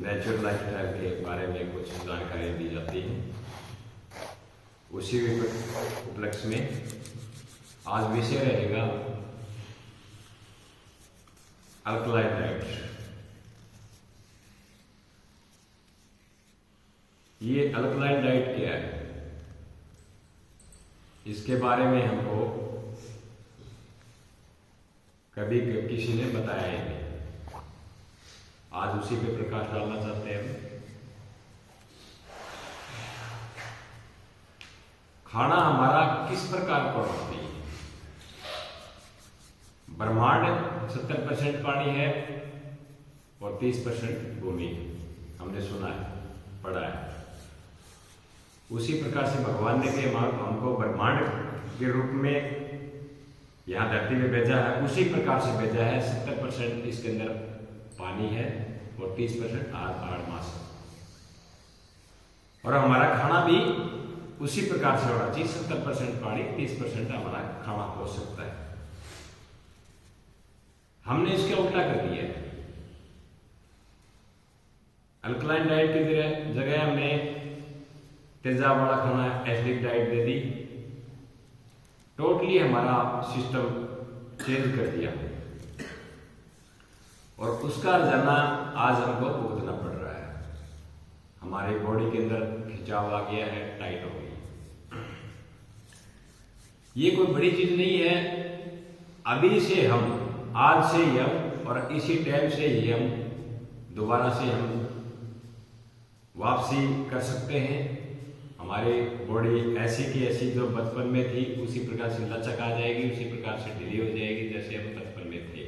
Natural lifestyle के बारे में कुछ जानकारी दी जाती है। उसी उपलक्ष्य में आज विषय रहेगा अल्कलाइन डाइट। ये अल्कलाइन डाइट क्या है, इसके बारे में हमको कभी किसी ने बताया ही नहीं। आज उसी पे प्रकाश डालना चाहते हैं हम। खाना हमारा किस प्रकार का होता है? ब्रह्मांड 70% पानी है और 30% भूमि, हमने सुना है, पढ़ा है। उसी प्रकार से भगवान ने भी हमको ब्रह्मांड के रूप में यहाँ धरती में भेजा है, उसी प्रकार से भेजा है। 70% इसके अंदर पानी है और 30% आड़ मास है। और हमारा खाना भी उसी प्रकार से होना चाहिए। 70% पानी, 30% हमारा खाना हो सकता है। हमने इसका उल्टा कर दिया है। अल्कलाइन डाइट की जगह हमने तेजाब वाला खाना, एसिडिक डाइट दे दी। टोटली हमारा सिस्टम चेंज कर दिया और उसका हर्जाना आज हमको भुगतना पड़ रहा है। हमारे बॉडी के अंदर खिंचाव आ गया है, टाइट हो गई। ये कोई बड़ी चीज नहीं है। अभी से हम, आज से ही हम और इसी टाइम से ही हम दोबारा से हम वापसी कर सकते हैं। हमारी बॉडी ऐसी की ऐसी जो बचपन में थी उसी प्रकार से लचक आ जाएगी, उसी प्रकार से ढीली हो जाएगी जैसे हम बचपन में थे।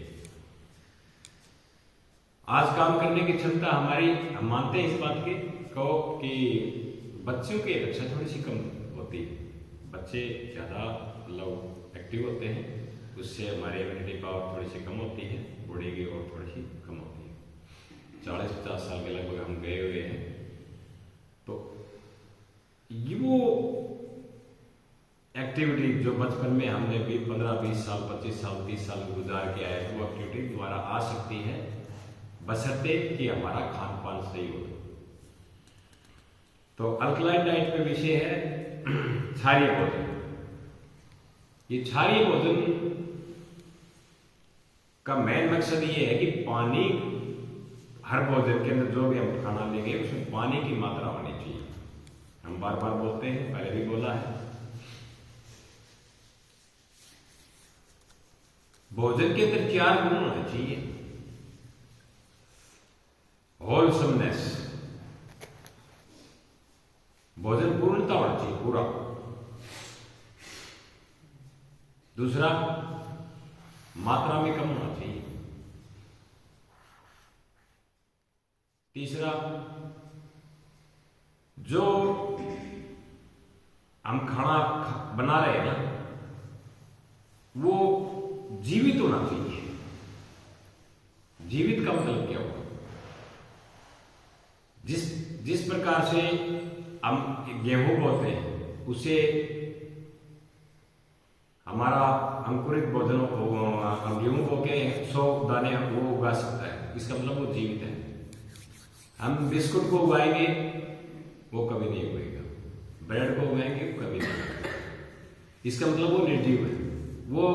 आज काम करने की क्षमता हमारी, हम मानते हैं इस बात को कि बच्चों की अपेक्षा थोड़ी सी कम होती है। बच्चे ज़्यादा एक्टिव होते हैं, उससे हमारी इम्यूनिटी पावर थोड़ी सी कम होती है, बॉडी की और थोड़ी सी कम होती है। 40-50 साल के लगभग हम गए हुए हैं। तो ये वो एक्टिविटी जो बचपन में हमने भी 15-20 साल, 25 साल, 30 साल गुजार के आए, वो एक्टिविटी दोबारा आ सकती है, बशर्ते कि हमारा खान पान सही हो। तो अल्कलाइन डाइट पे विषय है क्षारीय भोजन। ये क्षारीय भोजन का मेन मकसद ये है कि पानी, हर भोजन के अंदर जो भी हम खाना लेंगे उसमें पानी की मात्रा होनी चाहिए। हम बार बार बोलते हैं, पहले भी बोला है। भोजन के अंदर 4 गुण होने चाहिए। होलसमनेस, भोजन पूर्णता होना चाहिए, पूरा। दूसरा, मात्रा में कम होना चाहिए। तीसरा, जो हम खाना बना रहे हैं ना, वो जीवित होना चाहिए। जीवित का मतलब क्या होगा? जिस प्रकार से हम गेहूं बोते हैं, उसे हमारा अंकुरित भोजन हम गेहूं बो के 100 दाने वो उगा सकता है, इसका मतलब वो जीवित है। हम बिस्कुट को उगाएंगे, वो कभी नहीं उगेगा। ब्रेड को उगाएंगे, वो कभी नहीं उगेगा। इसका मतलब वो निर्जीव है, वो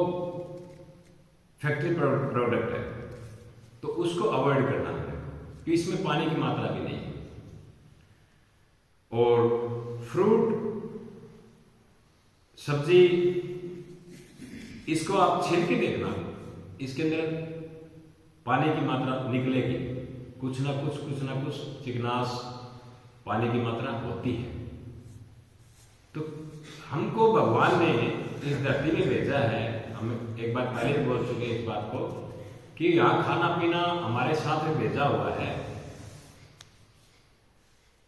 फैक्ट्री प्रोडक्ट है। तो उसको अवॉइड करना है कि इसमें पानी की मात्रा भी नहीं है। और फ्रूट, सब्जी, इसको आप छील के देखना, इसके अंदर पानी की मात्रा निकलेगी। कुछ ना कुछ चिकनास पानी की मात्रा होती है। तो हमको भगवान ने इस धरती में भेजा है। हम एक बार पहले भी बोल चुके इस बात को कि यहाँ खाना पीना हमारे साथ में भेजा हुआ है।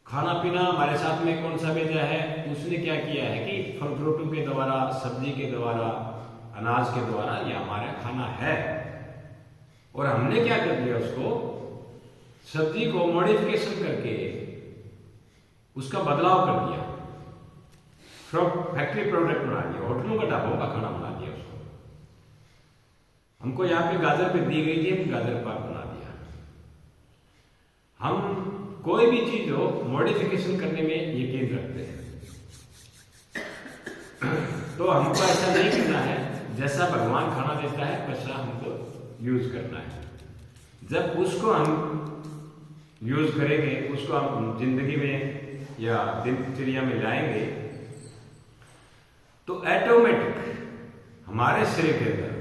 खाना पीना हमारे साथ में कौन सा भेजा है? उसने क्या किया है कि फल फ्रूटों के द्वारा, सब्जी के द्वारा, अनाज के द्वारा ये हमारा खाना है। और हमने क्या कर दिया, उसको सब्जी को मॉडिफिकेशन करके उसका बदलाव कर दिया, फैक्ट्री प्रोडक्ट बना दिया, होटलों का, ढाबों का खाना बना दिया उसको। हमको यहाँ पे गाजर पे दी गई थी, हम गाजर पाक बना दिया। हम कोई भी चीज हो मॉडिफिकेशन करने में यकीन रखते हैं। तो हमको ऐसा नहीं करना है, जैसा भगवान खाना देता है वैसा हमको यूज करना है। जब उसको हम यूज करेंगे, उसको हम जिंदगी में या दिनचर्या में लाएंगे, तो ऑटोमेटिक हमारे शरीर के अंदर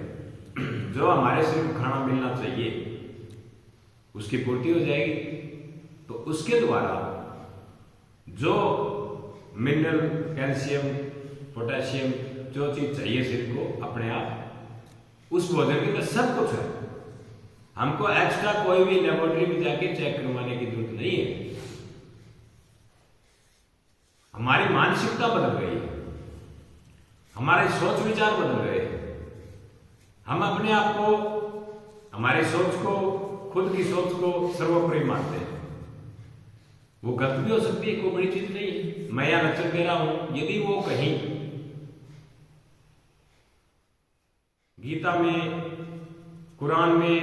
जो हमारे शरीर को खाना मिलना चाहिए उसकी पूर्ति हो जाएगी। तो उसके द्वारा जो मिनरल, कैल्शियम, पोटेशियम, जो चीज चाहिए शरीर को अपने आप उस भोजन के अंदर सब कुछ है। हमको एक्स्ट्रा कोई भी लेबोरेटरी में जाके चेक करवाने की जरूरत नहीं है। हमारी मानसिकता बदल गई है, हमारे सोच विचार बदल गए। हम अपने आप को, हमारी सोच को, खुद की सोच को सर्वोपरि मानते हैं। वो गलत भी हो सकती है, कोई बड़ी चीज नहीं है। मैं यहां लेक्चर दे रहा हूं, यदि वो कहीं गीता में, कुरान में,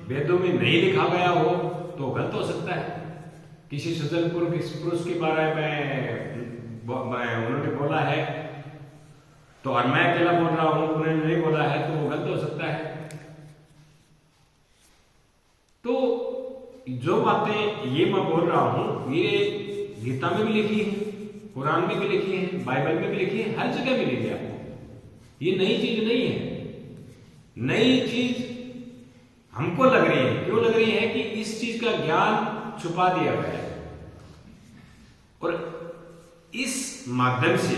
वेदों में नहीं लिखा गया हो तो गलत हो सकता है। किसी सज्जन पुरुष के बारे में उन्होंने बोला है तो और मैं अकेला बोल रहा हूं, उन्होंने नहीं बोला है तो वो गलत हो सकता है। तो जो बातें ये मैं बोल रहा हूं ये गीता में भी लिखी है, कुरान में भी लिखी है, बाइबल में भी लिखी है, हर जगह मिलेगी आपको। ये नई चीज नहीं है। नई चीज हमको लग रही है। क्यों लग रही है? कि इस चीज का ज्ञान छुपा दिया गया है और इस माध्यम से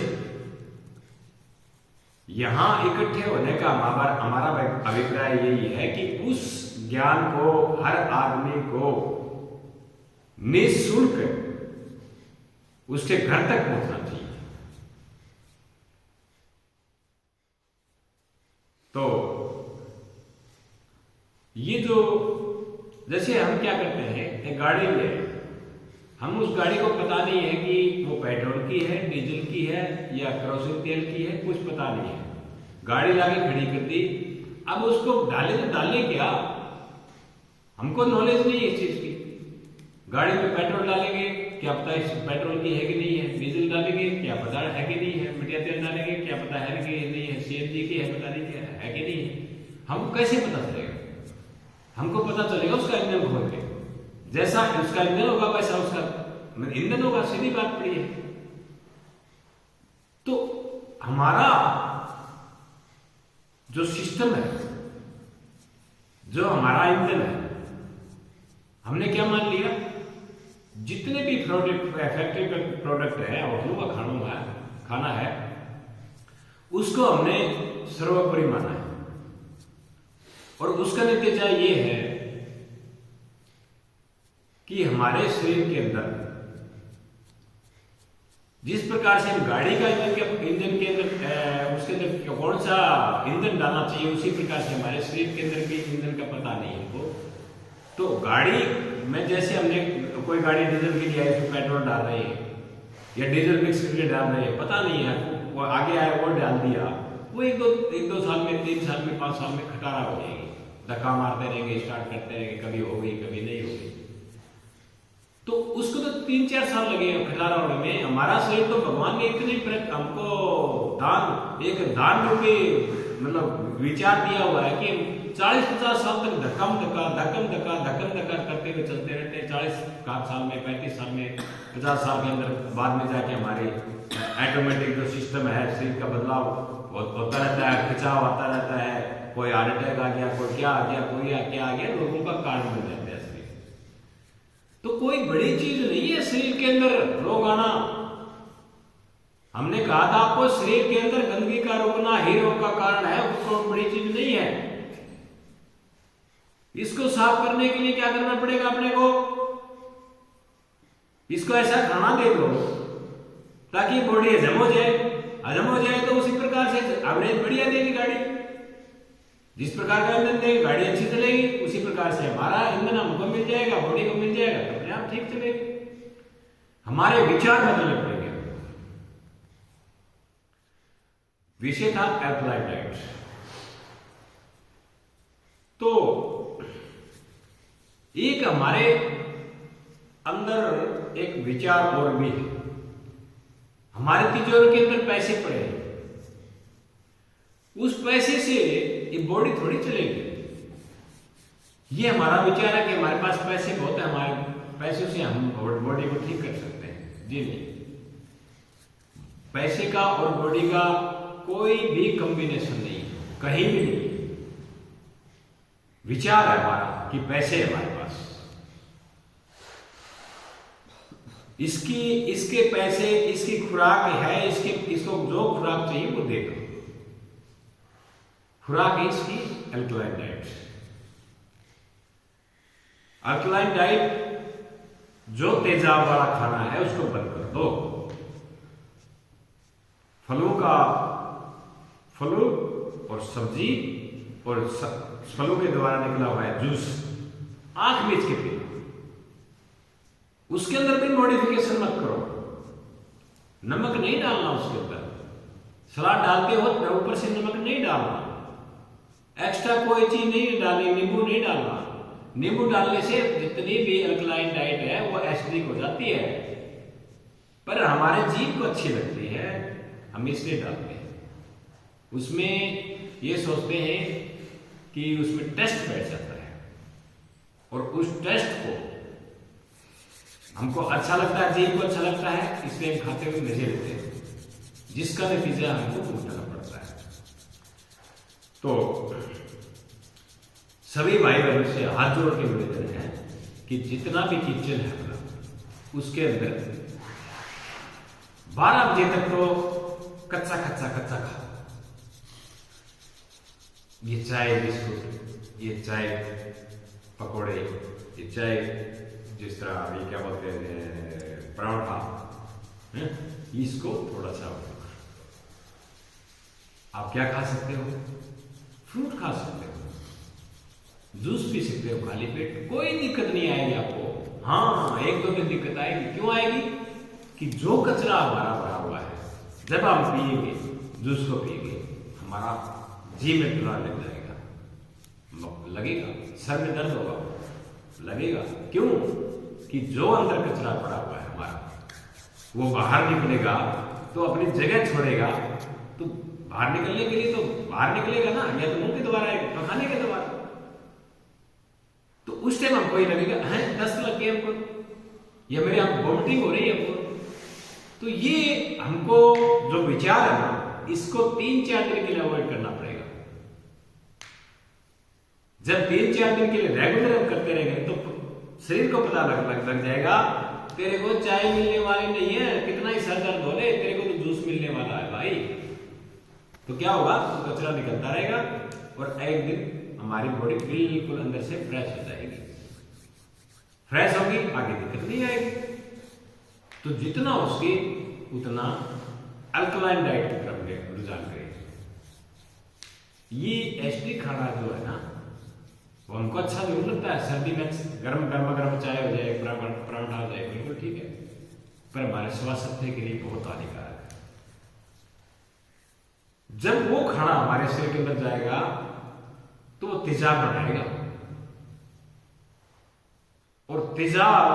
यहां इकट्ठे होने का हमारा अभिप्राय यही है कि उस ज्ञान को हर आदमी को निःशुल्क उसके घर तक पहुंचना चाहिए। तो ये जो, जैसे हम क्या करते हैं, एक गाड़ी ले, हम उस गाड़ी को पता नहीं है कि वो पेट्रोल की है, डीजल की है या केरोसिन तेल की है, कुछ पता नहीं है। गाड़ी लाके खड़ी कर दी, अब उसको डाले तो डाले क्या, हमको नॉलेज नहीं है इस चीज की। गाड़ी में पेट्रोल डालेंगे, क्या पता इस पेट्रोल की है कि नहीं है, डीजल डालेंगे, क्या पता है कि नहीं है, मिट्टिया तेल डालेंगे, क्या पता है कि नहीं है, सीएनजी की है, पता नहीं क्या है कि नहीं है। हमको कैसे पता चलेगा? हमको पता चलेगा उसका ईंधन खोल के, जैसा उसका ईंधन होगा वैसा उसका ईंधन होगा। सीधी बात पड़ी है। तो हमारा जो सिस्टम है, जो हमारा ईंधन है, हमने क्या मान लिया, जितने भी फैक्ट्री का प्रोडक्ट है, होटलों का खाना है, उसको हमने सर्वोपरि माना है। और उसका नतीजा ये है कि हमारे शरीर के अंदर जिस प्रकार से हम गाड़ी का ईंधन के अंदर उसके अंदर कौन सा ईंधन डालना चाहिए, उसी प्रकार से हमारे शरीर के अंदर भी ईंधन का पता नहीं हमको। तो गाड़ी में जैसे हमने कोई गाड़ी डीजल के लिए आई, उसमें पेट्रोल डाल रहे हैं या डीजल मिक्स करके डाल रहे हैं, पता नहीं है, वो आगे आया वो डाल दिया, वो एक दो साल में, 3 साल में, 5 साल में खटारा हो जाएगी। धक्का मारते रहेंगे, स्टार्ट करते रहेंगे, कभी हो गई कभी नहीं हो गई, तो उसको तो 3-4 साल लगेगा खटारा होने में। हमारा शरीर तो भगवान ने इतने हमको एक दान रूपी मतलब विचार दिया हुआ है कि 40-50 साल तक धक्कम धक्का करते हुए चलते रहते हैं। 40 साल में, 35 साल में, 50 साल के अंदर बाद में जाके हमारे ऑटोमेटिक जो सिस्टम है, शरीर का बदलाव होता रहता है, खिंचाव आता रहता है, कोई हार्ट अटैक आ गया, कोई क्या आ गया, कोई क्या आ गया, लोगों का कारण बन जाता है शरीर। तो कोई बड़ी चीज नहीं है शरीर के अंदर रोग आना। हमने कहा था आपको, शरीर के अंदर गंदगी का रोकना ही रोग का कारण है, उसको बड़ी चीज नहीं है। इसको साफ करने के लिए क्या करना पड़ेगा अपने को? इसको ऐसा खाना दे दो ताकि बॉडी हजम हो जाए। हजम हो जाए तो उसी प्रकार से एवरेज बढ़िया देगी गाड़ी। जिस प्रकार का ईंधन देगी गाड़ी अच्छी चलेगी, उसी प्रकार से हमारा ईंधन हमको मिल जाएगा, बॉडी को मिल जाएगा, तो अपने आप ठीक चलेगी। हमारे विचार बदलने पड़ेंगे। विषय था अप्लाइड डाइट। तो एक हमारे अंदर एक विचार और भी है। हमारे तिजोरी के अंदर पैसे पड़े हैं, उस पैसे से ये बॉडी थोड़ी चलेगी। ये हमारा विचार है कि हमारे पास पैसे बहुत है, हमारे पैसों से हम बॉडी को ठीक कर सकते हैं। जी नहीं, पैसे का और बॉडी का कोई भी कॉम्बिनेशन नहीं है, कहीं भी नहीं। विचार है हमारा कि पैसे है हमारे पास, इसके पैसे, इसकी खुराक है, इसको जो खुराक चाहिए वो देगा। खुराक है इसकी अल्कलाइन डाइट। अल्कलाइन डाइट, जो तेजाब वाला खाना है उसको बंद कर दो। फलों और सब्जी और फलों के द्वारा निकला हुआ है जूस आंख मीच के पीना। उसके अंदर भी मॉडिफिकेशन मत करो, नमक नहीं डालना उसके अंदर। सलाद डालते हो तो ऊपर से नमक नहीं डालना, एक्स्ट्रा कोई चीज नहीं डालनी, नींबू नहीं डालना। नींबू डालने से जितनी भी अल्कलाइन डाइट है वो एसिडिक हो जाती है, पर हमारे जीभ को अच्छी लगती है, हम इसलिए डालते हैं। उसमें ये सोचते हैं कि उसमें टेस्ट बैठ जाता है, और उस टेस्ट को हमको अच्छा लगता है, जीभ को अच्छा लगता है, इसलिए हम खाते हुए मजे लेते हैं, जिसका नतीजा हमको भुगतना पड़ता है। तो सभी भाई बहनों से हाथ जोड़ के निवेदन है कि जितना भी किचन है अपना, उसके अंदर 12 बजे तक तो कच्चा खाओ। ये चाय बिस्कुट, ये चाय पकोड़े, ये चाय जिस तरह अभी क्या बोलते हैं पराठा, इसको थोड़ा सा आप क्या खा सकते हो, फ्रूट खा सकते हो, जूस पी सकते हो खाली पेट, कोई दिक्कत नहीं आएगी आपको। हाँ, एक दो दिन दिक्कत आएगी, क्यों आएगी कि जो कचरा हमारा भरा हुआ है, जब हम पिएंगे, जूस को पिएंगे, हमारा जी में डरा लग जाएगा, लगेगा, सर में दर्द होगा, लगेगा। क्यों कि जो अंदर कचरा पड़ा हुआ है हमारा, वो बाहर निकलेगा तो अपनी जगह छोड़ेगा, तो बाहर निकलने के लिए तो बाहर निकलेगा ना, या तो मुंह के द्वारा या पखाने के द्वारा। तो उस टाइम हमको ये लगेगा है दस्त लग गया हमको, या मेरे आप वोमिटिंग हो रही है हमको। तो ये हमको जो विचार है ना, इसको 3-4 दिन के लिए अवॉइड करना पड़ेगा। जब 3-4 दिन के लिए रेगुलर हम करते रहेंगे तो शरीर को पता लग जाएगा, तेरे को चाय मिलने वाली नहीं है, कितना ही सर दर्द हो ले, तेरे को तो जूस मिलने वाला है भाई। तो क्या होगा, तो कचरा निकलता रहेगा, और एक दिन हमारी बॉडी बिल्कुल अंदर से फ्रेश हो जाएगी। फ्रेश होगी, आगे दिक्कत नहीं आएगी। तो जितना हो सके उतना अल्कलाइन डाइट की तरफ रुझान करें। ये एसिडिक खाना जो है ना, वो हमको अच्छा जरूर लगता है, सर्दी में गर्म चाय हो जाए, पराठा हो जाए, बिल्कुल ठीक है, पर हमारे स्वास्थ्य के लिए बहुत हानिकारक है। जब वो खाना हमारे शरीर के अंदर जाएगा तो वो तेजाब बनाएगा, और तेजाब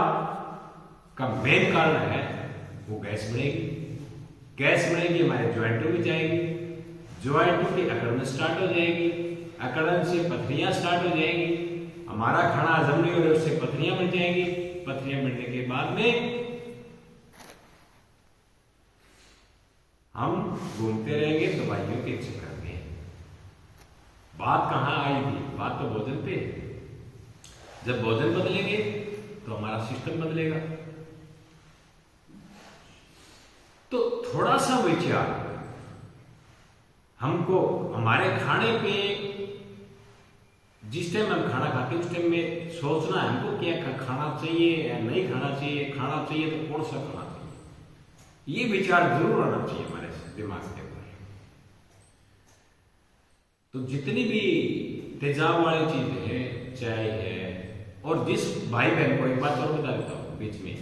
का मेन कारण है वो गैस बढ़ेगी, हमारे ज्वाइंटों में जाएगी, ज्वाइंटों की अकड़न स्टार्ट हो जाएगी, अकड़न से पथरियां स्टार्ट हो जाएंगी, हमारा खाना हजम नहीं हो रहा, उससे पथरियां बन जाएंगी, पथरियां बनने के बाद में हम घूमते रहेंगे दवाइयों के चक्कर में। बात कहां आई थी, बात तो भोजन पे। जब भोजन बदलेंगे तो हमारा सिस्टम बदलेगा। तो थोड़ा सा विचार हमको हमारे खाने पे, जिस टाइम हम खाना खाते हैं उस टाइम में सोचना है हमको क्या खाना चाहिए या नहीं खाना चाहिए, खाना चाहिए तो कौन सा खाना चाहिए, ये विचार जरूर आना चाहिए हमारे दिमाग के ऊपर। तो जितनी भी तेजाब वाली चीजें हैं, चाय है, और जिस भाई बहन को एक बात और बता देता हूं बीच में,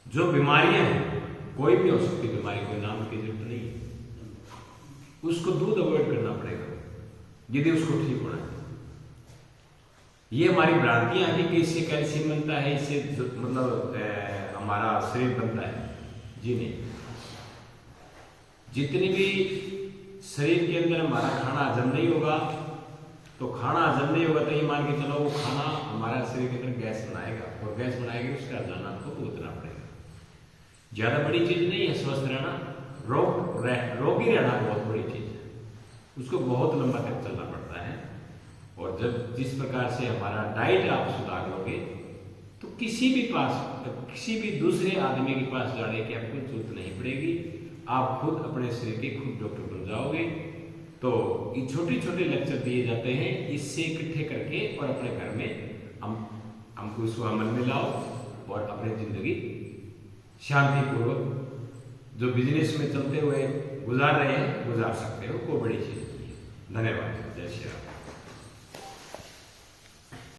जो बीमारियां हैं, कोई भी हो सकती बीमारी, कोई नाम की जरूरत नहीं, उसको दूध अवॉइड करना पड़ेगा यदि उसको ठीक होना है। ये हमारी भ्रांतियां हैं कि इससे कैल्शियम बनता है, इससे मतलब हमारा शरीर बनता है। जी नहीं, जितनी भी शरीर के अंदर हमारा खाना हजम नहीं होगा, तो खाना हजम नहीं होगा तो ये मान के चलो वो खाना हमारा शरीर के अंदर गैस बनाएगा, और गैस बनाएगी उसका हजम आपको भुगतना पड़ेगा। ज्यादा बड़ी चीज नहीं है स्वस्थ रहना, रोगी रहना बहुत बड़ी चीज है, उसको बहुत लंबा तक चलना पड़ता है। और जब जिस प्रकार से हमारा डाइट आप सुधार लोगे तो किसी भी दूसरे आदमी के पास जाने की आपको जरूरत नहीं पड़ेगी, आप खुद अपने शरीर के खुद डॉक्टर बन जाओगे। तो ये छोटे छोटे लेक्चर दिए जाते हैं, इससे इकट्ठे करके और अपने घर में हमको इसको अमल में लाओ और अपनी जिंदगी शांतिपूर्वक जो बिजनेस में चलते हुए गुजार रहे हैं गुजार सकते हो, कोई बड़ी चीज नहीं है। धन्यवाद। जय श्री राम।